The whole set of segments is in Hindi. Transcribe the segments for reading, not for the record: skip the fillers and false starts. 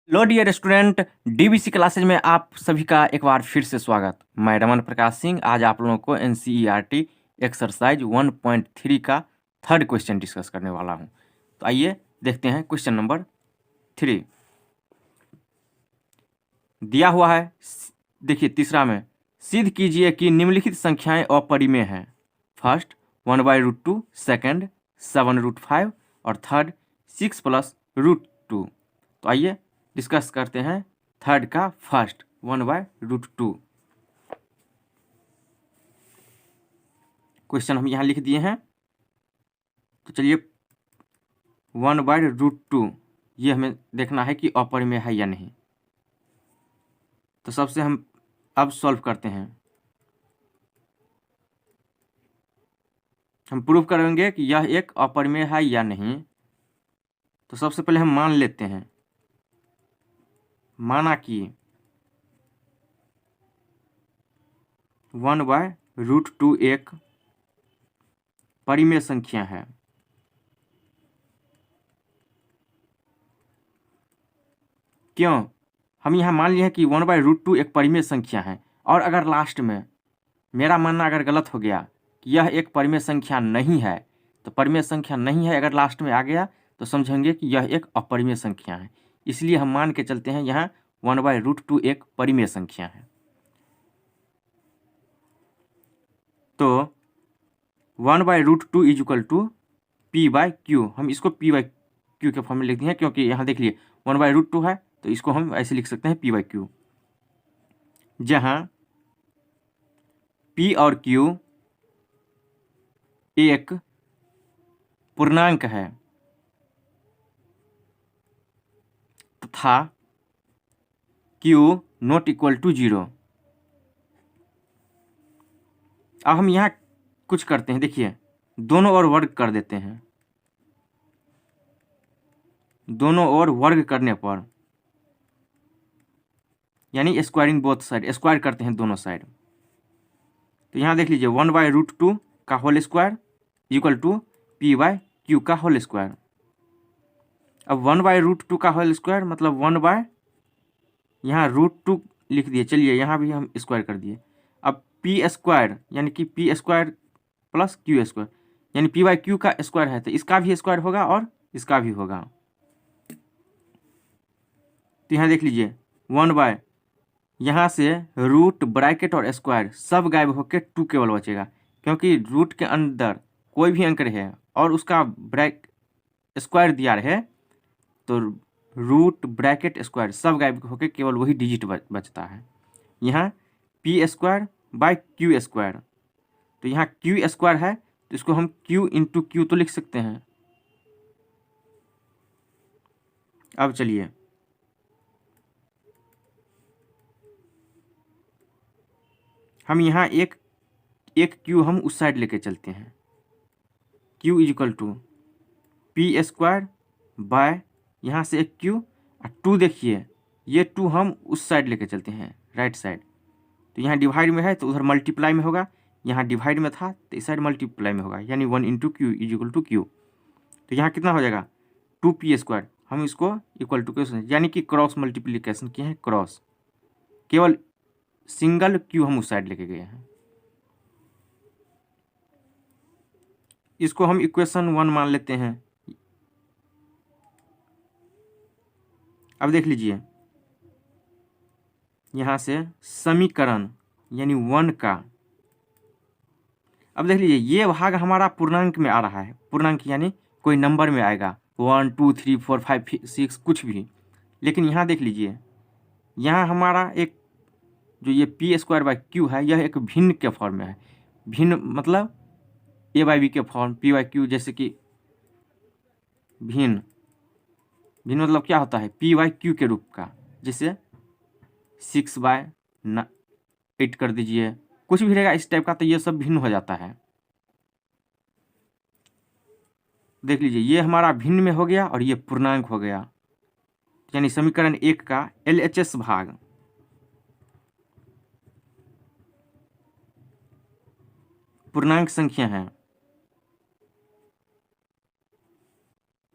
लो डियर स्टूडेंट, डीबीसी क्लासेज में आप सभी का एक बार फिर से स्वागत। मैं रमन प्रकाश सिंह आज आप लोगों को एनसीईआरटी एक्सरसाइज 1.3 का थर्ड क्वेश्चन डिस्कस करने वाला हूं। तो आइए देखते हैं क्वेश्चन नंबर 3 दिया हुआ है। देखिए तीसरा में सिद्ध कीजिए कि निम्नलिखित संख्याएं अपरिमेय हैं। फर्स्ट 1/√2, सेकंड 7√5 और थर्ड 6+√2। तो आइए डिस्कस करते हैं थर्ड का फर्स्ट 1/√2। क्वेश्चन हम यहाँ लिख दिए हैं। तो चलिए 1/√2 ये हमें देखना है कि अपरिमेय है या नहीं। तो सबसे हम अब सॉल्व करते हैं। हम प्रूव करेंगे कि यह एक अपरिमेय है या नहीं। तो सबसे पहले हम मान लेते हैं, माना कि 1/√2 एक परिमेय संख्या है। क्यों? हम यहाँ मान लिए हैं कि 1/√2 एक परिमेय संख्या है, और अगर लास्ट में मेरा मानना अगर गलत हो गया कि यह एक परिमेय संख्या नहीं है, तो परिमेय संख्या नहीं है अगर लास्ट में आ गया तो समझेंगे कि यह एक अपरिमेय संख्या है। इसलिए हम मान के चलते हैं यहाँ 1/√2 एक परिमेय संख्या है। तो 1/√2 इज इक्वल टू P/Q। हम इसको P/Q के फॉर्म में लिख दिए हैं, क्योंकि यहाँ देख लिए 1/√2 है तो इसको हम ऐसे लिख सकते हैं P/Q, जहाँ P और Q एक पूर्णांक है तथा Q नॉट इक्वल टू 0। अब हम यहाँ कुछ करते हैं, देखिए दोनों ओर वर्ग कर देते हैं। दोनों ओर वर्ग करने पर यानी स्क्वायरिंग बोथ साइड, स्क्वायर करते हैं दोनों साइड। तो यहाँ देख लीजिए 1/√2 का whole square equal to P/Q का होल स्क्वायर। अब 1/√2 का होल स्क्वायर मतलब 1/ यहाँ √2 लिख दिए। चलिए यहाँ भी हम स्क्वायर कर दिए। अब P² यानी कि P² प्लस Q² यानी P/Q का स्क्वायर है तो इसका भी स्क्वायर होगा और इसका भी होगा। तो यहाँ देख लीजिए 1/ यहाँ से रूट, ब्रैकेट और स्क्वायर सब गायब होकर 2 केवल बचेगा, क्योंकि रूट के अंदर कोई भी अंक रहे और उसका स्क्वायर दिया रहे तो रूट, ब्रैकेट, स्क्वायर सब गायब होकर केवल वही डिजिट बचता है। यहाँ P²/Q²। तो यहाँ Q² है तो इसको हम Q इंटू Q तो लिख सकते हैं। अब चलिए हम यहाँ एक Q हम उस साइड लेके चलते हैं। Q is equal to P² यहाँ से एक Q और 2 देखिए ये 2 हम उस साइड लेके चलते हैं, राइट साइड। तो यहाँ डिवाइड में है तो उधर मल्टीप्लाई में होगा, यहाँ डिवाइड में था तो इस साइड मल्टीप्लाई में होगा, यानी 1 into Q is equal to Q। तो यहाँ कितना हो जाएगा 2P²। हम इसको इक्वल टू क्वेश्चन यानी कि क्रॉस मल्टीप्लीकेशन किए हैं, क्रॉस केवल सिंगल Q हम उस साइड लेके गए हैं। इसको हम इक्वेशन 1 मान लेते हैं। अब देख लीजिए यहाँ से समीकरण यानी 1 का, अब देख लीजिए ये भाग हमारा पूर्णांक में आ रहा है। पूर्णांक यानी कोई नंबर में आएगा 1 2 3 4 5 6 कुछ भी। लेकिन यहाँ देख लीजिए यहाँ हमारा एक जो ये P²/Q है यह एक भिन्न के फॉर्म में है। भिन्न मतलब A/B के फॉर्म, P/Q जैसे कि भिन्न। भिन्न मतलब क्या होता है P/Q के रूप का, जैसे 6/8 कर दीजिए, कुछ भी रहेगा इस टाइप का, तो ये सब भिन्न हो जाता है। देख लीजिए ये हमारा भिन्न में हो गया और ये पूर्णांक हो गया, यानी समीकरण 1 का LHS भाग पूर्णांक संख्या है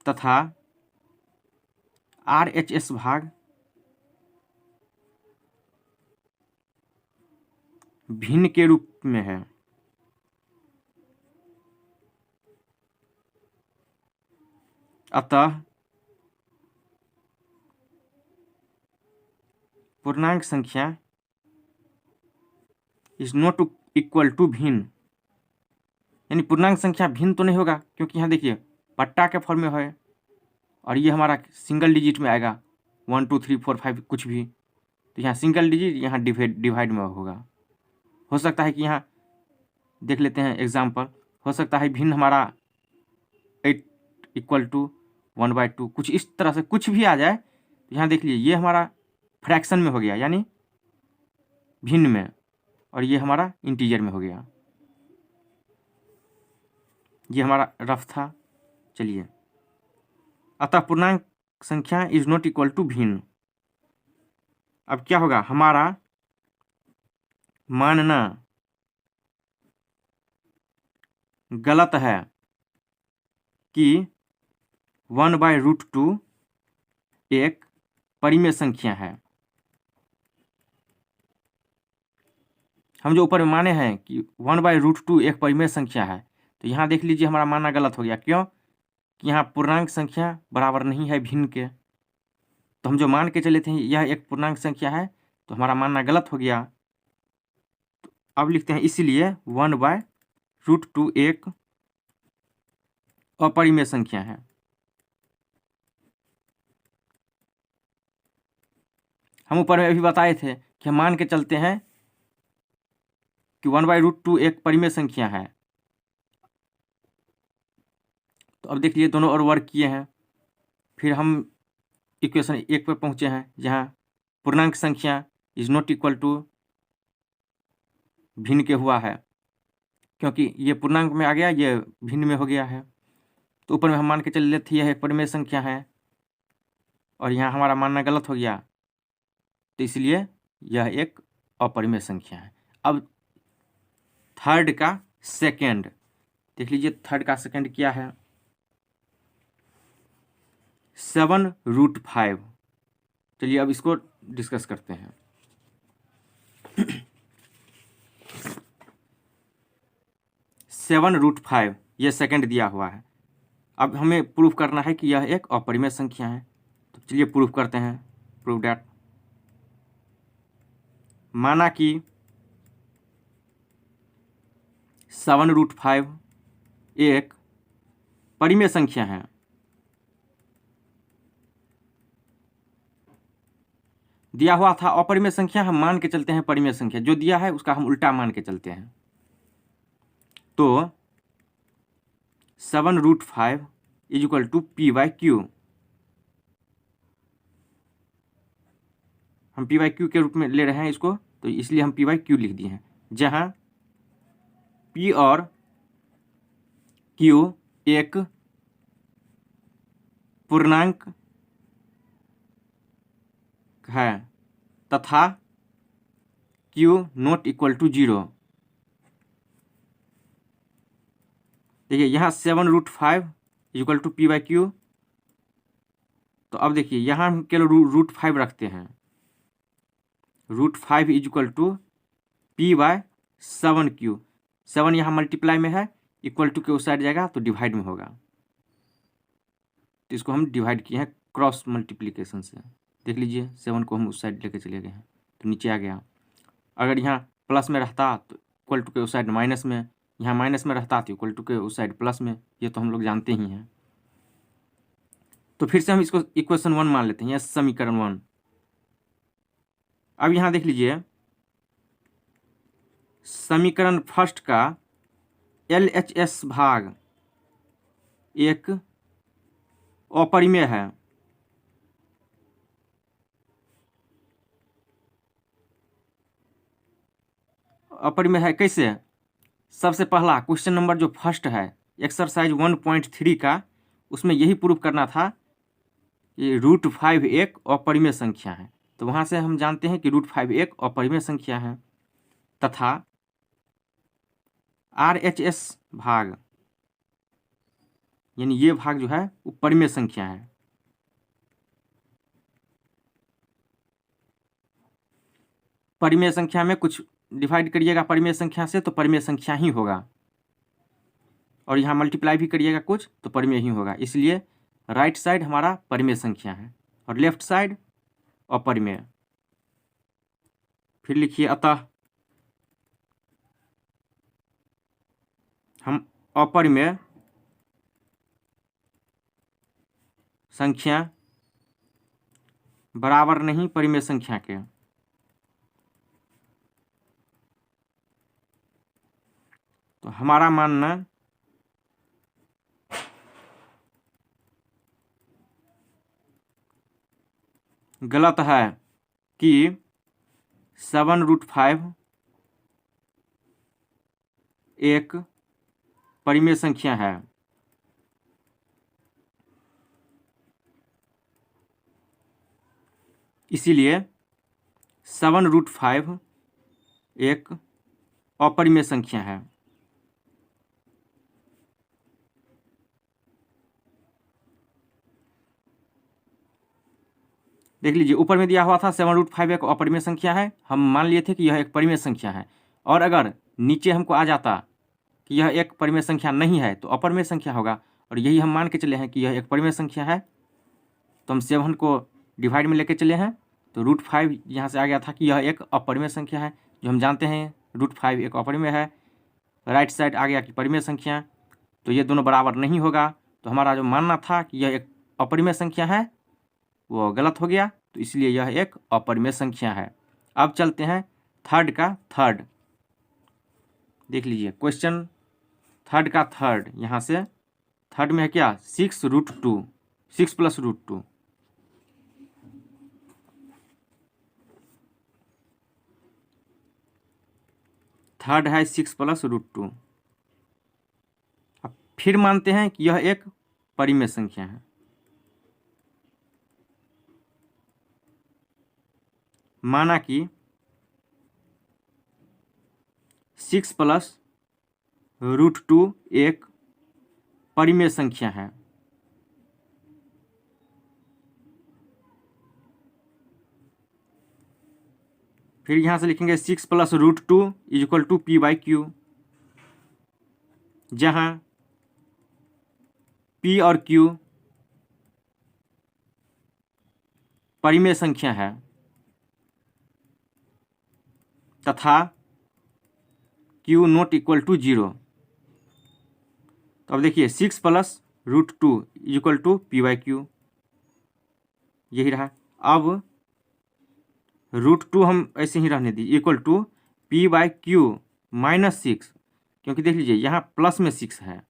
तथा RHS भाग भिन्न के रूप में है। अतः पूर्णांक संख्या इज नॉट इक्वल टू भिन्न, यानी पूर्णांक संख्या भिन्न तो नहीं होगा, क्योंकि यहाँ देखिए पट्टा के फॉर्म में है और ये हमारा सिंगल डिजिट में आएगा 1 2 3 4 5 कुछ भी, तो यहाँ सिंगल डिजिट, यहाँ डिवाइड में होगा। हो सकता है कि यहाँ देख लेते हैं एग्जाम्पल, हो सकता है भिन्न हमारा 8 इक्वल टू 1/2, कुछ इस तरह से कुछ भी आ जाए। तो यहाँ देख लीजिए ये हमारा फ्रैक्शन में हो गया, यानी भिन्न में, और ये हमारा इंटीजर में हो गया। ये हमारा रफ था। चलिए, अतः पूर्णांक संख्या इज नॉट इक्वल टू भिन्न। अब क्या होगा, हमारा मानना गलत है कि 1/√2 एक परिमेय संख्या है। हम जो ऊपर में माने हैं कि 1/√2 एक परिमेय संख्या है, तो यहाँ देख लीजिए हमारा मानना गलत हो गया। क्यों? कि यहाँ पूर्णांक संख्या बराबर नहीं है भिन्न के। तो हम जो मान के चले थे यह एक पूर्णांक संख्या है, तो हमारा मानना गलत हो गया। तो अब लिखते हैं इसीलिए 1/√2 एक अपरिमेय संख्या है। हम ऊपर में अभी बताए थे कि हम मान के चलते हैं कि 1/√2 एक परिमेय संख्या है। तो अब देख लीजिए दोनों और वर्क किए हैं, फिर हम इक्वेशन 1 पर पहुंचे हैं, जहां पूर्णांक संख्या इज नॉट इक्वल टू भिन्न के हुआ है, क्योंकि ये पूर्णांक में आ गया, ये भिन्न में हो गया है। तो ऊपर में हम मान के चल लेते यह एक परिमेय संख्या है, और यहाँ हमारा मानना गलत हो गया, तो इसलिए यह एक अपरिमेय संख्या है। अब थर्ड का सेकंड देख लीजिए, थर्ड का सेकंड क्या है, 7√5। चलिए अब इसको डिस्कस करते हैं। 7√5 ये सेकंड दिया हुआ है। अब हमें प्रूफ करना है कि यह एक अपरिमेय संख्या है। तो चलिए प्रूफ करते हैं। प्रूफ दैट, माना कि 7√5 एक परिमेय संख्या है। दिया हुआ था अपरिमेय संख्या, हम मान के चलते हैं परिमेय संख्या। जो दिया है उसका हम उल्टा मान के चलते हैं। तो 7√5 इज इक्वल टू P/Q। हम P/Q के रूप में ले रहे हैं इसको, तो इसलिए हम P/Q लिख दिए हैं, जहां P और Q एक पूर्णांक है तथा Q नॉट इक्वल टू 0। देखिए यहाँ 7√5 इक्वल टू P/Q। तो अब देखिए यहाँ हम केवल √5 रखते हैं। √5 इज इक्वल टू P/7Q। 7 यहाँ मल्टीप्लाई में है, इक्वल टू के उस साइड जाएगा तो डिवाइड में होगा। तो इसको हम डिवाइड किए हैं क्रॉस मल्टीप्लिकेशन से। देख लीजिए 7 को हम उस साइड लेके चले गए हैं तो नीचे आ गया। अगर यहाँ प्लस में रहता तो इक्वल टू के उस साइड माइनस में, यहाँ माइनस में रहता तो इक्वल टू के उस साइड प्लस में। ये तो हम लोग जानते ही हैं। तो फिर से हम इसको इक्वेशन 1 मान लेते हैं, यह समीकरण 1। अब यहाँ देख लीजिए समीकरण फर्स्ट का LHS भाग एक अपरिमेय है। अपरिमेय है कैसे? सबसे पहला क्वेश्चन नंबर जो फर्स्ट है एक्सरसाइज 1.3 का, उसमें यही प्रूफ करना था कि √5 एक अपरिमेय संख्या है। तो वहाँ से हम जानते हैं कि √5 एक अपरिमेय संख्या है, तथा RHS भाग यानी ये भाग जो है वो परिमेय संख्या है। परिमेय संख्या में कुछ डिवाइड करिएगा परिमेय संख्या से तो परिमेय संख्या ही होगा, और यहाँ मल्टीप्लाई भी करिएगा कुछ तो परिमेय ही होगा। इसलिए राइट साइड हमारा परिमेय संख्या है और लेफ्ट साइड अपरिमेय। फिर लिखिए अतः हम अपरिमेय संख्या बराबर नहीं परिमेय संख्या के। तो हमारा मानना गलत है कि 7√5 एक परिमेय संख्या है। इसीलिए 7√5 एक अपरिमेय संख्या है। देख लीजिए ऊपर में दिया हुआ था 7√5 एक अपरिमेय संख्या है, हम मान लिए थे कि यह एक परिमेय संख्या है। और अगर नीचे हमको आ जाता कि यह एक परिमेय संख्या नहीं है तो अपरिमेय संख्या होगा, और यही हम मान के चले हैं कि यह एक परिमेय संख्या है, तो हम 7 को डिवाइड में लेके चले हैं। तो √5 यहाँ से आ गया था कि यह एक अपरिमेय संख्या है, जो हम जानते हैं √5 एक अपरिमेय है। राइट साइड आ गया कि परिमेय संख्या, तो ये दोनों बराबर नहीं होगा। तो हमारा जो मानना था कि यह एक अपरिमेय संख्या है वो गलत हो गया, तो इसलिए यह एक अपरिमेय संख्या है। अब चलते हैं थर्ड का थर्ड। देख लीजिए क्वेश्चन थर्ड का थर्ड। यहाँ से थर्ड में है क्या 6√2, 6 + √2। थर्ड है 6 + √2। अब फिर मानते हैं कि यह एक परिमेय संख्या है। माना कि 6 + √2 एक परिमेय संख्या है। फिर यहाँ से लिखेंगे 6 + √2 = p/q, जहाँ p और q परिमेय संख्या है तथा q ≠ 0। तो अब देखिए 6 + √2 = p/q, यही रहा। अब √2 हम ऐसे ही रहने दी = p/q -6, क्योंकि देख लीजिए यहाँ प्लस में 6 है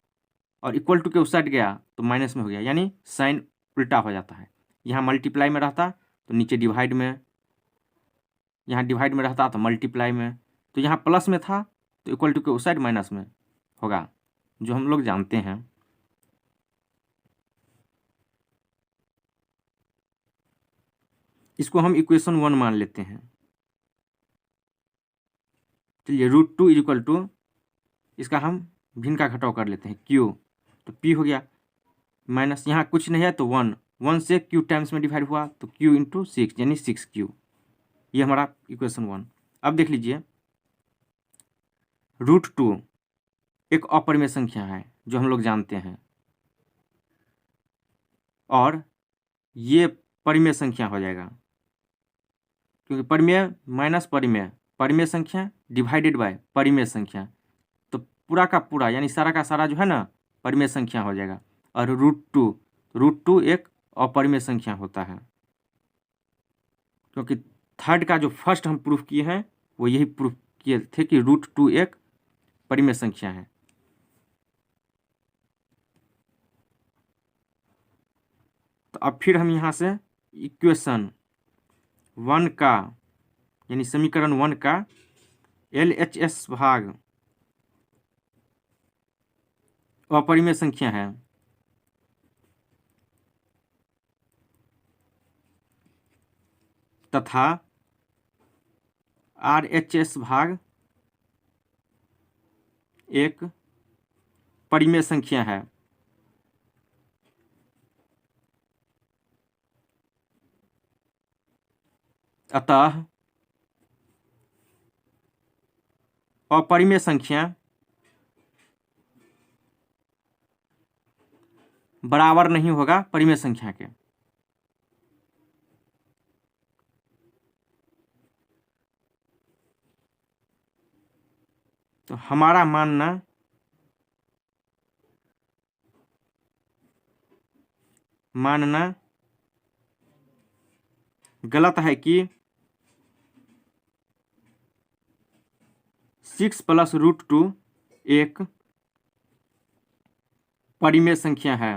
और इक्वल टू के उस साइड गया तो माइनस में हो गया, यानी साइन उल्टा हो जाता है। यहाँ मल्टीप्लाई में रहता तो नीचे डिवाइड में, यहाँ डिवाइड में रहता तो मल्टीप्लाई में, तो यहाँ प्लस में था तो इक्वल टू के उस साइड माइनस में होगा, जो हम लोग जानते हैं। इसको हम इक्वेशन 1 मान लेते हैं। चलिए √2 = इसका हम भिन्न का घटाव कर लेते हैं q, तो p हो गया माइनस, यहाँ कुछ नहीं है तो 1 से q टाइम्स में डिवाइड हुआ तो q × 6 यानी 6q। ये हमारा इक्वेशन 1। अब देख लीजिए √2 एक अपरिमेय संख्या है जो हम लोग जानते हैं, और ये परिमेय संख्या हो जाएगा, क्योंकि परिमेय माइनस परिमेय, परिमेय संख्या डिवाइडेड बाय परिमेय संख्या, तो पूरा का पूरा यानी सारा का सारा जो है ना परिमेय संख्या हो जाएगा। और √2 एक अपरिमेय संख्या होता है, क्योंकि थर्ड का जो फर्स्ट हम प्रूफ किए हैं वो यही प्रूफ किए थे कि √2 एक परिमेय संख्या है। तो अब फिर हम यहाँ से इक्वेशन 1 का यानी समीकरण 1 का LHS भाग अपरिमेय संख्या है तथा RHS भाग एक परिमेय संख्या है, अतः अपरिमेय संख्या बराबर नहीं होगा परिमेय संख्या के। तो हमारा मानना गलत है कि 6 + √2 एक परिमेय संख्या है।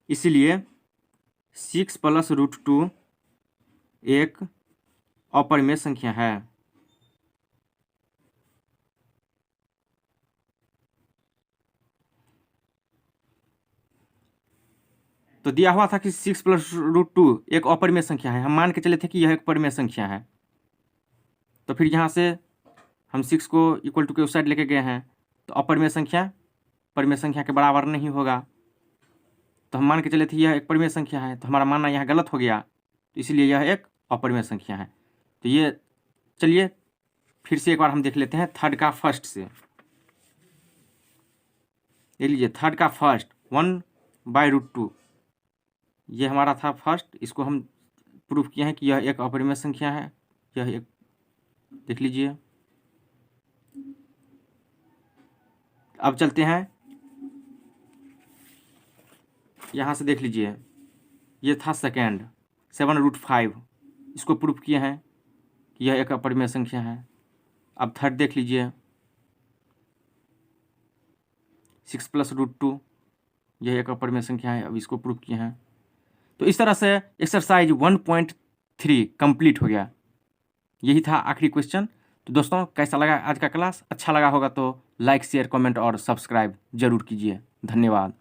इसलिए 6 + √2 एक अपरिमेय संख्या है। तो दिया हुआ था कि 6 + √2 एक अपरिमेय संख्या है, हम मान के चले थे कि यह एक परिमेय संख्या है। तो फिर यहाँ से हम 6 को इक्वल टू के उस साइड लेके गए हैं, तो अपरिमेय संख्या परिमेय संख्या के बराबर नहीं होगा। तो हम मान के चले थे यह एक परिमेय संख्या है, तो हमारा मानना यहाँ गलत हो गया, तो इसलिए यह एक अपरिमेय संख्या है। तो ये चलिए फिर से एक बार हम देख लेते हैं थर्ड का फर्स्ट से। देख लीजिए थर्ड का फर्स्ट 1/√2 ये हमारा था फर्स्ट, इसको हम प्रूफ किए हैं कि यह एक अपरिमेय संख्या है। यह एक देख लीजिए। अब चलते हैं यहाँ से, देख लीजिए ये था सेकेंड 7√5, इसको प्रूफ किए हैं कि यह एक अपरिमेय संख्या है। अब थर्ड देख लीजिए 6 + √2 यह एक अपरिमेय संख्या है, अब इसको प्रूफ किए हैं। तो इस तरह से एक्सरसाइज 1.3 कंप्लीट हो गया। यही था आखिरी क्वेश्चन। तो दोस्तों कैसा लगा आज का क्लास? अच्छा लगा होगा तो लाइक शेयर कमेंट और सब्सक्राइब जरूर कीजिए। धन्यवाद।